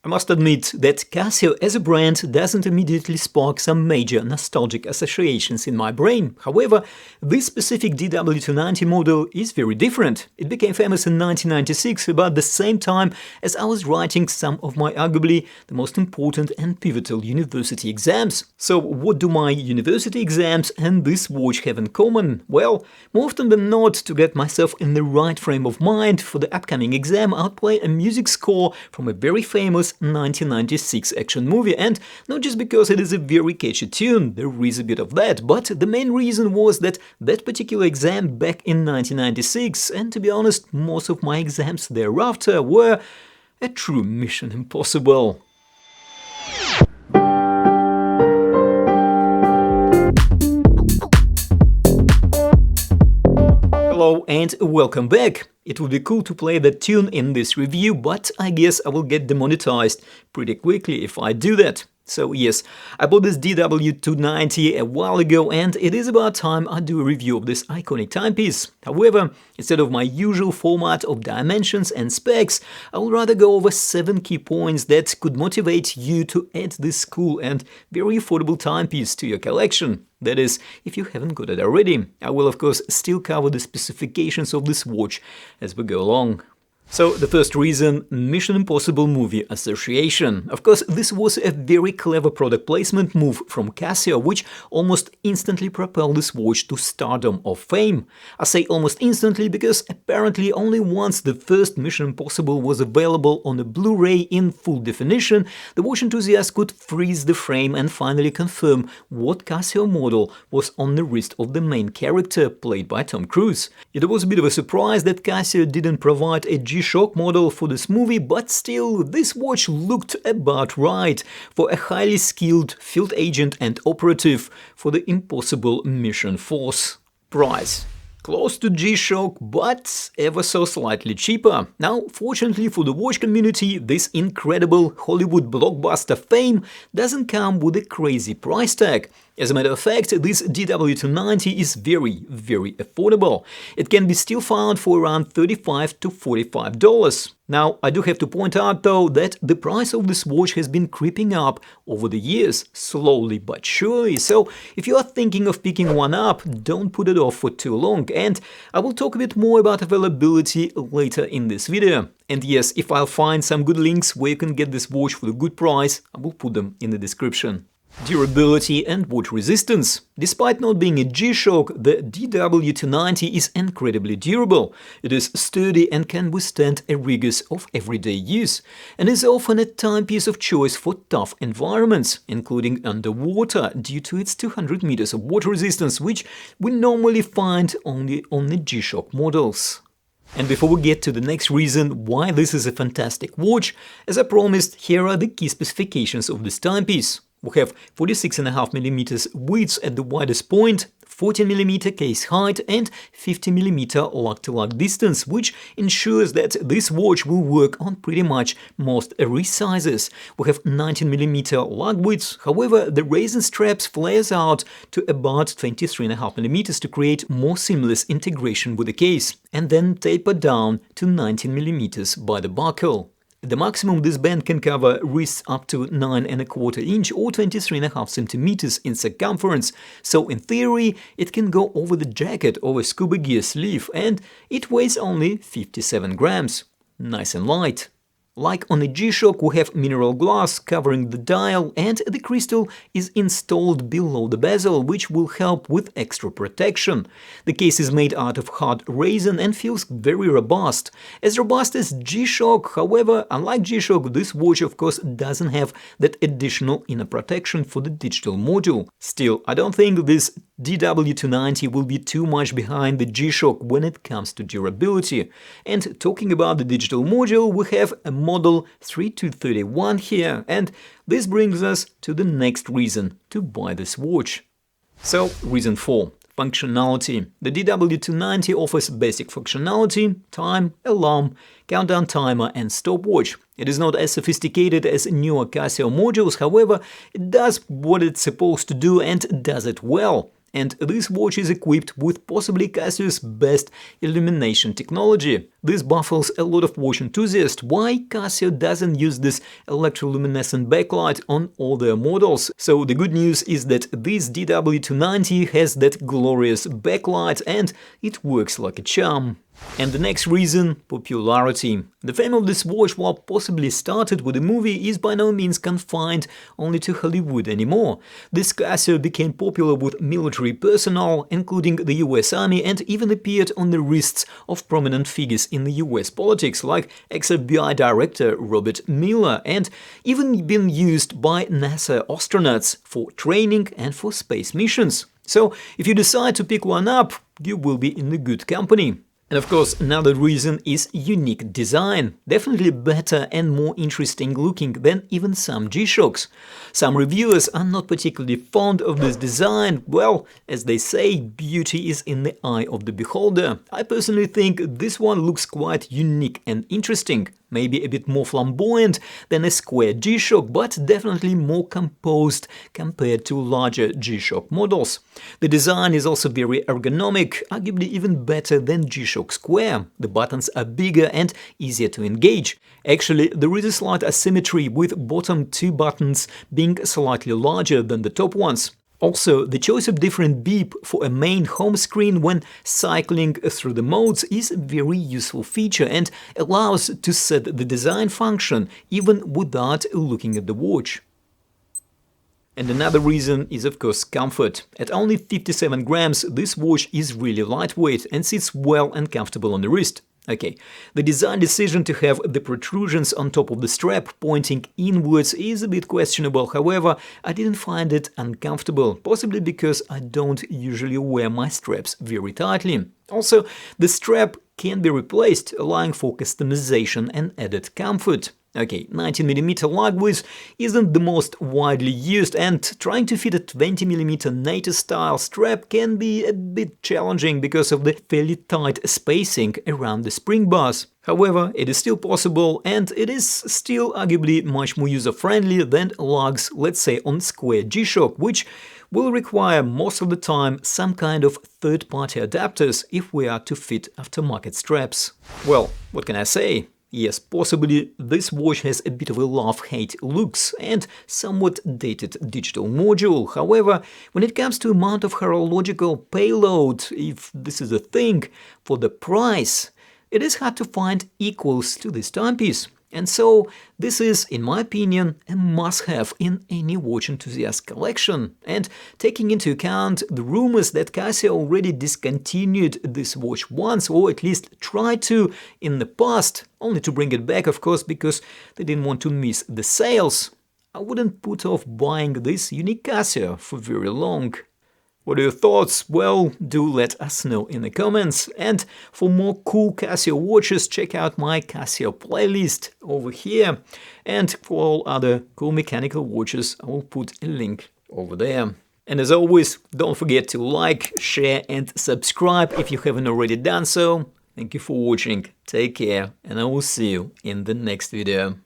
I must admit that Casio as a brand doesn't immediately spark some major nostalgic associations in my brain. However, this specific DW-290 model is very different. It became famous in 1996, about the same time as I was writing some of my arguably the most important and pivotal university exams. So what do my university exams and this watch have in common? Well, more often than not, to get myself in the right frame of mind for the upcoming exam, I'll play a music score from a very famous 1996 action movie, and not just because it is a very catchy tune, there is a bit of that, but the main reason was that particular exam back in 1996, and to be honest, most of my exams thereafter, were a true mission impossible. Hello and welcome back! It would be cool to play that tune in this review, but I guess I will get demonetized pretty quickly if I do that. So yes, I bought this DW-290 a while ago, and it is about time I do a review of this iconic timepiece. However, instead of my usual format of dimensions and specs, I will rather go over 7 key points that could motivate you to add this cool and very affordable timepiece to your collection. That is, if you haven't got it already. I will of course still cover the specifications of this watch as we go along. So, the first reason – Mission Impossible Movie Association. Of course, this was a very clever product placement move from Casio, which almost instantly propelled this watch to stardom or fame. I say almost instantly because apparently only once the first Mission Impossible was available on a Blu-ray in full definition, the watch enthusiast could freeze the frame and finally confirm what Casio model was on the wrist of the main character, played by Tom Cruise. It was a bit of a surprise that Casio didn't provide a G-Shock model for this movie, but still, this watch looked about right for a highly skilled field agent and operative for the impossible mission force. Price: close to G-Shock, but ever so slightly cheaper. Now, fortunately for the watch community, this incredible Hollywood blockbuster fame doesn't come with a crazy price tag. As a matter of fact, this DW-290 is very affordable. It can be still found for around $35 to $45. Now, I do have to point out though that the price of this watch has been creeping up over the years, slowly but surely, so if you are thinking of picking one up, don't put it off for too long, and I will talk a bit more about availability later in this video. And yes, if I'll find some good links where you can get this watch for a good price, I will put them in the description. Durability and water resistance. Despite not being a G-Shock, the DW-290 is incredibly durable. It is sturdy and can withstand the rigors of everyday use, and is often a timepiece of choice for tough environments, including underwater, due to its 200 meters of water resistance, which we normally find only on the G-Shock models. And before we get to the next reason why this is a fantastic watch, as I promised, here are the key specifications of this timepiece. We have 46.5mm width at the widest point, 14mm case height and 50mm lug-to-lug distance, which ensures that this watch will work on pretty much most wrist sizes. We have 19mm lug width, however the Resin straps flares out to about 23.5mm to create more seamless integration with the case, and then taper down to 19mm by the buckle. At the maximum, this band can cover wrists up to 9¼ inch or 23.5 centimeters in circumference, so in theory it can go over the jacket or a scuba gear sleeve, and it weighs only 57 grams. Nice and light. Like on the G-Shock, we have mineral glass covering the dial, and the crystal is installed below the bezel, which will help with extra protection. The case is made out of hard resin and feels very robust. As robust as G-Shock, however, unlike G-Shock, this watch of course doesn't have that additional inner protection for the digital module. Still, I don't think this DW-290 will be too much behind the G-Shock when it comes to durability. And talking about the digital module, we have a model 3231 here, and this brings us to the next reason to buy this watch. So, reason 4. Functionality. The DW-290 offers basic functionality, time, alarm, countdown timer and stopwatch. It is not as sophisticated as newer Casio modules, however, it does what it's supposed to do and does it well. and this watch is equipped with possibly Casio's best illumination technology. This baffles a lot of watch enthusiasts why Casio doesn't use this electroluminescent backlight on all their models. So the good news is that this DW-290 has that glorious backlight and it works like a charm. And the next reason – popularity. The fame of this watch, while possibly started with a movie, is by no means confined only to Hollywood anymore. This Casio became popular with military personnel, including the US Army, and even appeared on the wrists of prominent figures in the US politics, like ex-FBI director Robert Mueller, and even been used by NASA astronauts for training and for space missions. So if you decide to pick one up, you will be in a good company. And of course, another reason is unique design, definitely better and more interesting looking than even some G-Shocks. Some reviewers are not particularly fond of this design. Well, as they say, beauty is in the eye of the beholder. I personally think this one looks quite unique and interesting. Maybe a bit more flamboyant than a square G-Shock, but definitely more composed compared to larger G-Shock models. The design is also very ergonomic, arguably even better than G-Shock Square. The buttons are bigger and easier to engage. Actually, there is a slight asymmetry with bottom two buttons being slightly larger than the top ones. Also, the choice of different beep for a main home screen when cycling through the modes is a very useful feature and allows to set the design function even without looking at the watch. And another reason is of course comfort. At only 57 grams, this watch is really lightweight and sits well and comfortable on the wrist. Okay, the design decision to have the protrusions on top of the strap pointing inwards is a bit questionable, however, I didn't find it uncomfortable, possibly because I don't usually wear my straps very tightly. Also, the strap can be replaced, allowing for customization and added comfort. Okay, 19mm lug width isn't the most widely used, and trying to fit a 20mm NATO-style strap can be a bit challenging because of the fairly tight spacing around the spring bars. However, it is still possible, and it is still arguably much more user-friendly than lugs, let's say on square G-Shock, which will require most of the time some kind of third-party adapters if we are to fit aftermarket straps. Well, what can I say? Yes, possibly this watch has a bit of a love-hate looks and somewhat dated digital module. However, when it comes to amount of horological payload, if this is a thing, for the price, it is hard to find equals to this timepiece. And so, this is, in my opinion, a must-have in any watch enthusiast collection. And taking into account the rumors that Casio already discontinued this watch once, or at least tried to in the past, only to bring it back, of course, because they didn't want to miss the sales, I wouldn't put off buying this unique Casio for very long. What are your thoughts? Well, do let us know in the comments. And for more cool Casio watches, check out my Casio playlist over here. And for all other cool mechanical watches, I will put a link over there. And as always, don't forget to like, share and subscribe if you haven't already done so. Thank you for watching, take care, and I will see you in the next video.